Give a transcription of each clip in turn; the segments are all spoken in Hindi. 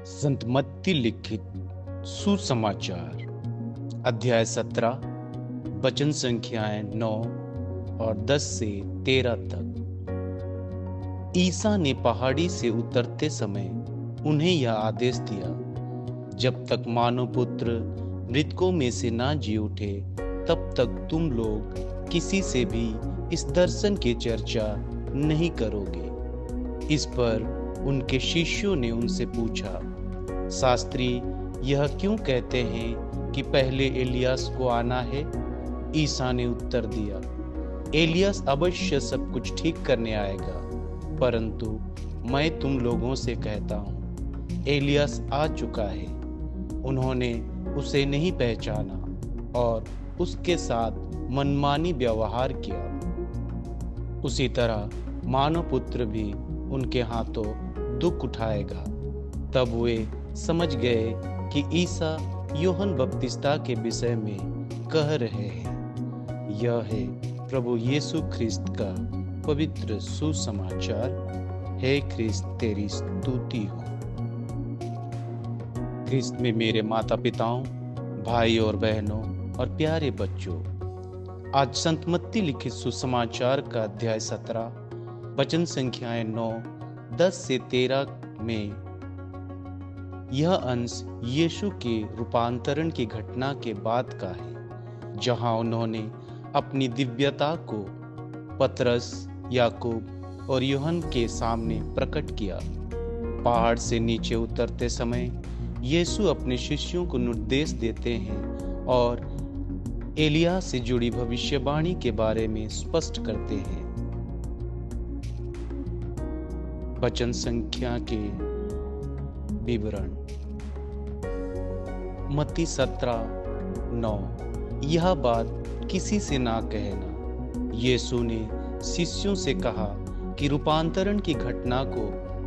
संत मत्ती लिखित सुसमाचार अध्याय 17 वचन संख्याएं 9 और 10 से 13 तक। ईसा ने पहाड़ी से उतरते समय उन्हें यह आदेश दिया, जब तक मानव पुत्र मृतकों में से ना जी उठे तब तक तुम लोग किसी से भी इस दर्शन की चर्चा नहीं करोगे। इस पर उनके शिष्यों ने उनसे पूछा, शास्त्री यह क्यों कहते हैं कि पहले एलियास को आना है? ईसा ने उत्तर दिया, एलियास अवश्य सब कुछ ठीक करने आएगा, परंतु मैं तुम लोगों से कहता हूँ, एलियास आ चुका है। उन्होंने उसे नहीं पहचाना और उसके साथ मनमानी व्यवहार किया। उसी तरह मानव पुत्र भी उनके हाथों दुख उठाएगा। तब वे समझ गए कि ईसा यूहन्ना बपतिस्ता के विषय में कह रहे हैं। यह है प्रभु यीशु ख्रिस्त का पवित्र सुसमाचार। हे ख्रिस्त, तेरी स्तुति हो। ख्रिस्त में मेरे माता पिताओं, भाई और बहनों और प्यारे बच्चों, आज संत मत्ती लिखित सुसमाचार का अध्याय 17 वचन संख्याएं 9, 10 से 13 में यह अंश यीशु के रूपांतरण की घटना के बाद का है, जहां उन्होंने अपनी दिव्यता को पतरस, याकूब और यूहन्ना के सामने प्रकट किया। पहाड़ से नीचे उतरते समय यीशु अपने शिष्यों को निर्देश देते हैं और एलिया से जुड़ी भविष्यवाणी के बारे में स्पष्ट करते हैं। वचन संख्या के विवरण। मत्ती 17:9। यह बात किसी से ना कहना। यीशु ने शिष्यों से कहा कि रूपांतरण की घटना को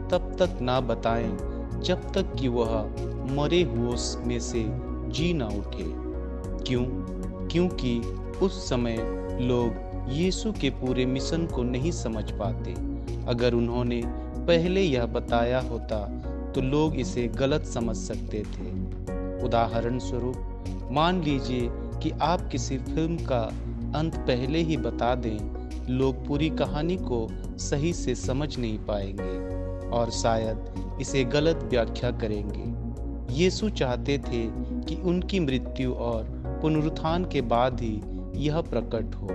तब तक ना बताएं जब तक कि वह मरे हुओं में से जी ना उठे। क्योंकि उस समय लोग यीशु के पूरे मिशन को नहीं समझ पाते। अगर उन्होंने पहले यह बताया होता तो लोग इसे गलत समझ सकते थे। उदाहरण स्वरूप, मान लीजिए कि आप किसी फिल्म का अंत पहले ही बता दें, लोग पूरी कहानी को सही से समझ नहीं पाएंगे और शायद इसे गलत व्याख्या करेंगे। यीशु चाहते थे कि उनकी मृत्यु और पुनरुत्थान के बाद ही यह प्रकट हो।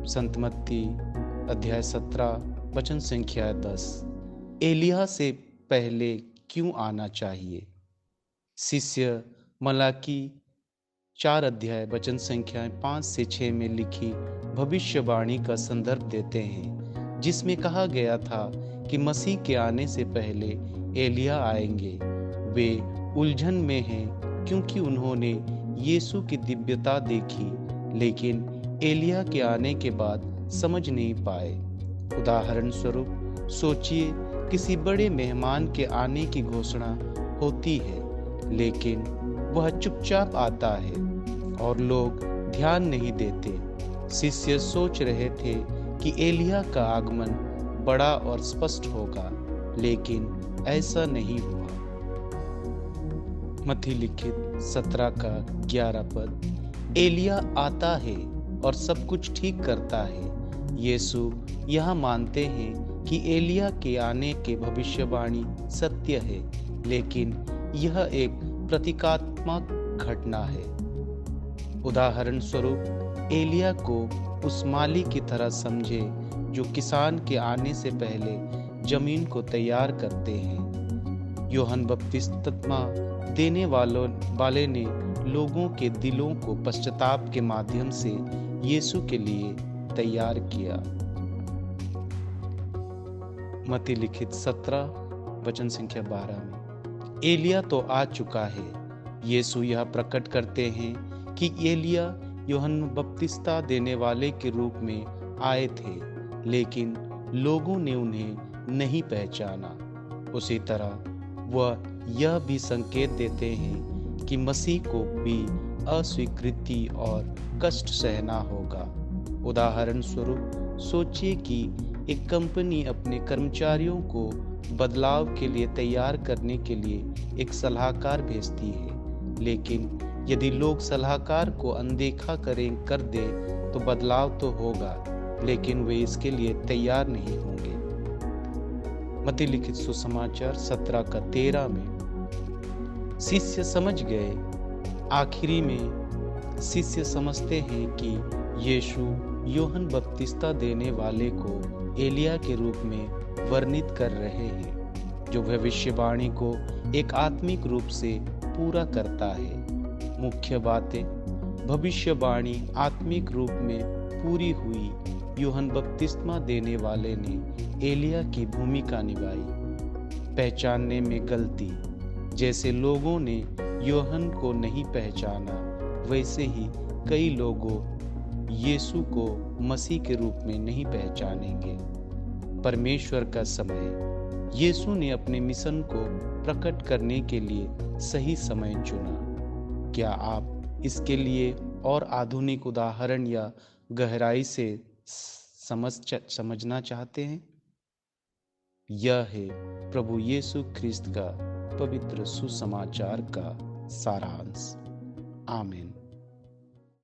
संत मत्ती अध्याय 17 वचन संख्या 10। एलिया से पहले क्यों आना चाहिए? शिष्य मलाकी 4 अध्याय वचन संख्या 5 से 6 में लिखी भविष्यवाणी का संदर्भ देते हैं, जिसमें कहा गया था कि मसीह के आने से पहले एलिया आएंगे। वे उलझन में हैं क्योंकि उन्होंने यीशु की दिव्यता देखी, लेकिन एलिया के आने के बाद समझ नहीं पाए। उदाहरण स्वरूप, सोचिए किसी बड़े मेहमान के आने की घोषणा होती है, लेकिन वह चुपचाप आता है और लोग ध्यान नहीं देते। शिष्य सोच रहे थे कि एलिया का आगमन बड़ा और स्पष्ट होगा, लेकिन ऐसा नहीं हुआ। मत्ती लिखित 17 का 11 पद। एलिया आता है और सब कुछ ठीक करता है। यीशु यह मानते हैं कि एलिया के आने के भविष्यवाणी सत्य है, लेकिन यह एक प्रतीकात्मक घटना है। उदाहरण स्वरूप, एलिया को उस माली की तरह समझे जो किसान के आने से पहले जमीन को तैयार करते हैं। यूहन्ना बपतिस्मा देने वाले ने लोगों के दिलों को पश्चाताप के माध्यम से यीशु के लिए तैयार किया। मत्ती लिखित 17 वचन संख्या 12 में एलिया तो आ चुका है। यीशु यह प्रकट करते हैं कि एलिया यूहन्ना बपतिस्ता देने वाले के रूप में आए थे, लेकिन लोगों ने उन्हें नहीं पहचाना। उसी तरह वह यह भी संकेत देते हैं कि मसीह को भी अस्वीकृति और कष्ट सहना होगा। उदाहरण स्वरूप, सोचिए कि एक कंपनी अपने कर्मचारियों को बदलाव के लिए तैयार करने के लिए एक सलाहकार भेजती है, लेकिन यदि लोग सलाहकार को अनदेखा कर दे तो बदलाव तो होगा, लेकिन वे इसके लिए तैयार नहीं होंगे। मत्ती लिखित सुसमाचार 17:13 में शिष्य समझ गए। आखिरी में शिष्य समझते हैं कि यीशु यूहन्ना बपतिस्मा देने वाले को एलिया के रूप में वर्णित कर रहे हैं, जो भविष्यवाणी को एक आत्मिक रूप से पूरा करता है। मुख्य बातें: भविष्यवाणी आत्मिक रूप में पूरी हुई। यूहन्ना बपतिस्मा देने वाले ने एलिया की भूमिका निभाई। पहचानने में गलती: जैसे लोगों ने यूहन्ना को नहीं पहचाना, वैसे ही कई लोगों यीशु को मसीह के रूप में नहीं पहचानेंगे। परमेश्वर का समय: यीशु ने अपने मिशन को प्रकट करने के लिए सही समय चुना। क्या आप इसके लिए और आधुनिक उदाहरण या गहराई से समझना चाहते हैं? यह है प्रभु यीशु ख्रिस्त का पवित्र सुसमाचार का सारांश। आमीन।